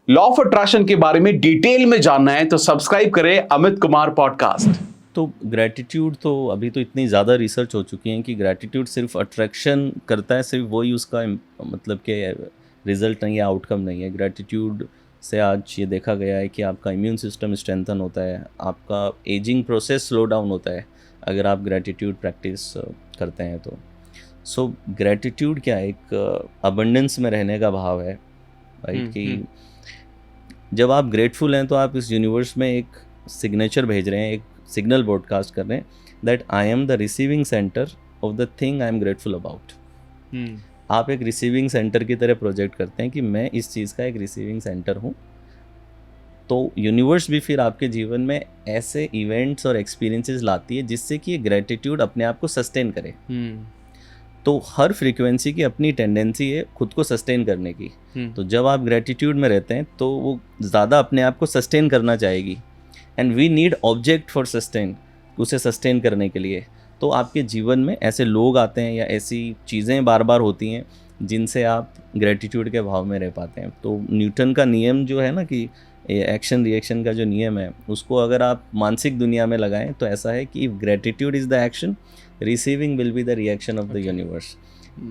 Law of attraction के बारे में डिटेल में जानना है तो सब्सक्राइब करें अमित कुमार पॉडकास्ट। तो ग्रैटिट्यूड तो अभी तो इतनी ज़्यादा रिसर्च हो चुकी है कि ग्रैटिट्यूड सिर्फ अट्रैक्शन करता है, सिर्फ वही उसका मतलब कि रिजल्ट नहीं है, आउटकम नहीं है। ग्रैटिट्यूड से आज ये देखा गया है कि आपका इम्यून सिस्टम स्ट्रेंथन होता है, आपका एजिंग प्रोसेस स्लो डाउन होता है अगर आप ग्रैटिट्यूड प्रैक्टिस करते हैं तो। सो ग्रैटिट्यूड क्या है, एक अबंडेंस में रहने का भाव है, राइट? कि जब आप ग्रेटफुल हैं तो आप इस यूनिवर्स में एक सिग्नेचर भेज रहे हैं, एक सिग्नल ब्रॉडकास्ट कर रहे हैं that I am the receiving center of the thing I am grateful about. आप एक रिसीविंग सेंटर की तरह प्रोजेक्ट करते हैं कि मैं इस चीज़ का एक रिसीविंग सेंटर हूँ, तो यूनिवर्स भी फिर आपके जीवन में ऐसे इवेंट्स और एक्सपीरियंसेस लाती है जिससे कि ये ग्रेटिट्यूड अपने आप को सस्टेन करे। तो हर फ्रीक्वेंसी की अपनी टेंडेंसी है खुद को सस्टेन करने की। तो जब आप ग्रेटिट्यूड में रहते हैं तो वो ज़्यादा अपने आप को सस्टेन करना चाहेगी, and we need object for sustain, उसे सस्टेन करने के लिए। तो आपके जीवन में ऐसे लोग आते हैं या ऐसी चीज़ें बार बार होती हैं जिनसे आप ग्रेटिट्यूड के भाव में रह पाते हैं। तो न्यूटन का नियम जो है ना कि एक्शन रिएक्शन का जो नियम है, उसको अगर आप मानसिक दुनिया में लगाएं तो ऐसा है कि if gratitude is the action, receiving will be the reaction of the universe,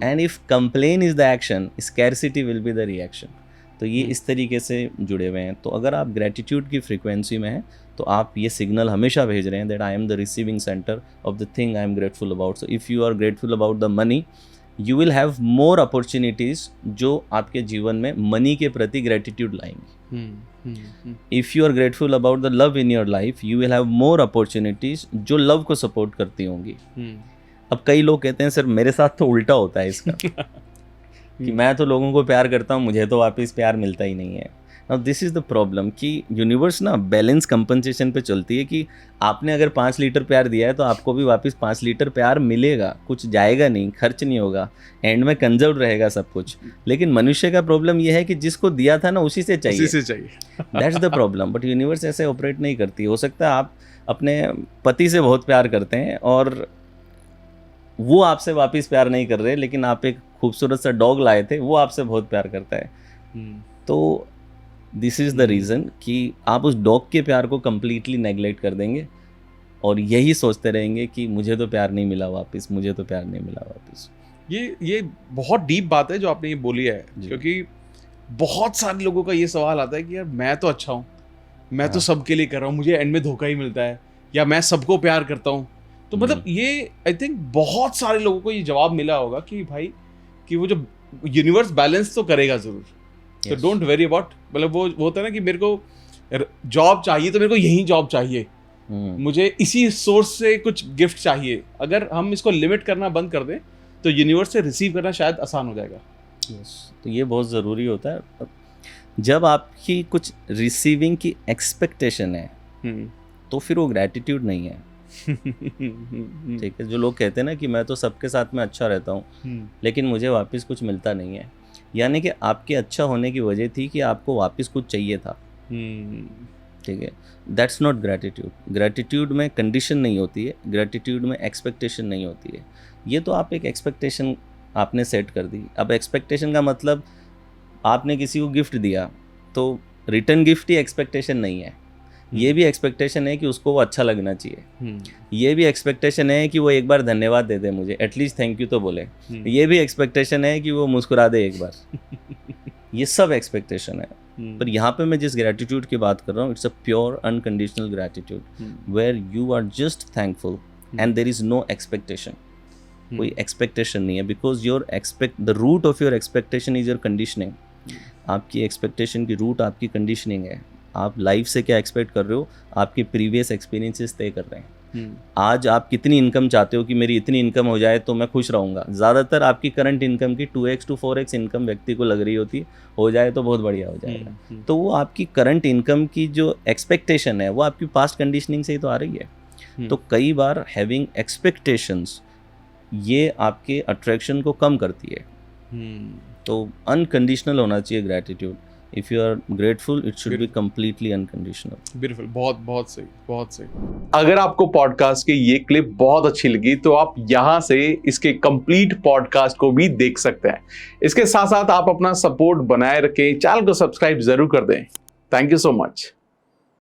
and if complain is the action, scarcity will be the reaction। तो ये इस तरीके से जुड़े हुए हैं। तो अगर आप ग्रेटिट्यूड की फ्रीक्वेंसी में हैं तो आप ये सिग्नल हमेशा भेज रहे हैं that I am the receiving center of the thing I am grateful about. So if you are grateful about the money, you will have more opportunities जो आपके जीवन में मनी के प्रति ग्रेटिट्यूड लाएंगी। If you are grateful about the love in your life, you will have more opportunities जो love को support करती होंगी। अब कई लोग कहते हैं सर मेरे साथ तो उल्टा होता है इसका कि मैं तो लोगों को प्यार करता हूँ, मुझे तो वापस प्यार मिलता ही नहीं है। Now this is the problem कि यूनिवर्स ना बैलेंस कंपनसेशन पे चलती है कि आपने अगर 5 लीटर प्यार दिया है तो आपको भी वापस 5 लीटर प्यार मिलेगा, कुछ जाएगा नहीं, खर्च नहीं होगा, एंड में कंजर्व रहेगा सब कुछ। लेकिन मनुष्य का प्रॉब्लम यह है कि जिसको दिया था ना उसी से चाहिए, that's the problem. But universe ऐसे ऑपरेट नहीं करती। हो सकता है आप अपने पति से बहुत प्यार करते हैं और वो आपसे वापस प्यार नहीं कर रहे, लेकिन आप एक खूबसूरत सा डॉग लाए थे, वो आपसे बहुत प्यार करता है। तो दिस इज़ द रीज़न कि आप उस डॉग के प्यार को कम्प्लीटली नेगलेक्ट कर देंगे और यही सोचते रहेंगे कि मुझे तो प्यार नहीं मिला वापस, मुझे तो प्यार नहीं मिला वापस। ये बहुत डीप बात है जो आपने ये बोली है, क्योंकि बहुत सारे लोगों का ये सवाल आता है कि यार मैं तो अच्छा हूँ, मैं तो सबके लिए कर रहा हूँ, मुझे एंड में धोखा ही मिलता है, या मैं सबको प्यार करता हूँ। तो मतलब ये आई थिंक बहुत सारे लोगों को ये जवाब मिला होगा कि भाई कि वो जो यूनिवर्स बैलेंस तो करेगा ज़रूर, तो डोंट वेरी अबाउट। मतलब वो होता है ना कि मेरे को जॉब चाहिए तो मेरे को यही जॉब चाहिए, मुझे इसी सोर्स से कुछ गिफ्ट चाहिए। अगर हम इसको लिमिट करना बंद कर दें तो यूनिवर्स से रिसीव करना शायद आसान हो जाएगा। तो ये बहुत ज़रूरी होता है। जब आपकी कुछ रिसीविंग की एक्सपेक्टेशन है तो फिर वो ग्रैटिट्यूड नहीं है। ठीक है, जो लोग कहते हैं ना कि मैं तो सबके साथ में अच्छा रहता हूँ लेकिन मुझे वापस कुछ मिलता नहीं है, यानी कि आपके अच्छा होने की वजह थी कि आपको वापस कुछ चाहिए था। ठीक है, दैट्स नॉट ग्रैटिट्यूड। ग्रैटिट्यूड में कंडीशन नहीं होती है, ग्रैटिट्यूड में एक्सपेक्टेशन नहीं होती है। ये तो आप एक एक्सपेक्टेशन आपने सेट कर दी। अब एक्सपेक्टेशन का मतलब आपने किसी को गिफ्ट दिया तो रिटर्न गिफ्ट ही एक्सपेक्टेशन नहीं है। ये भी एक्सपेक्टेशन है कि उसको वो अच्छा लगना चाहिए। ये भी एक्सपेक्टेशन है कि वो एक बार धन्यवाद दे दे मुझे, एटलीस्ट थैंक यू तो बोले। ये भी एक्सपेक्टेशन है कि वो मुस्कुरा दे एक बार। ये सब एक्सपेक्टेशन है। पर यहाँ पे मैं जिस ग्रैटिट्यूड की बात कर रहा हूँ, it's a pure unconditional gratitude where you are just thankful and there is no expectation. कोई एक्सपेक्टेशन नहीं है, because your the root of your expectation is your conditioning. आपकी एक्सपेक्टेशन की रूट आपकी कंडीशनिंग है। आप लाइफ से क्या एक्सपेक्ट कर रहे हो, आपके प्रीवियस एक्सपीरियंसेस तय कर रहे हैं। आज आप कितनी इनकम चाहते हो कि मेरी इतनी इनकम हो जाए तो मैं खुश रहूँगा। ज़्यादातर आपकी करंट इनकम की 2x to 4x इनकम व्यक्ति को लग रही होती है, हो जाए तो बहुत बढ़िया हो जाएगा। तो वो आपकी करंट इनकम की जो एक्सपेक्टेशन है वो आपकी पास्ट कंडीशनिंग से ही तो आ रही है। तो कई बार हैविंग एक्सपेक्टेशंस ये आपके अट्रैक्शन को कम करती है। तो अनकंडीशनल होना चाहिए gratitude. If you are grateful, it should be completely unconditional. बिल्कुल, बहुत बहुत सही, बहुत सही। अगर आपको पॉडकास्ट की ये क्लिप बहुत अच्छी लगी तो आप यहाँ से इसके कंप्लीट पॉडकास्ट को भी देख सकते हैं। इसके साथ साथ आप अपना सपोर्ट बनाए रखें, चैनल को सब्सक्राइब जरूर कर दें। Thank you so much.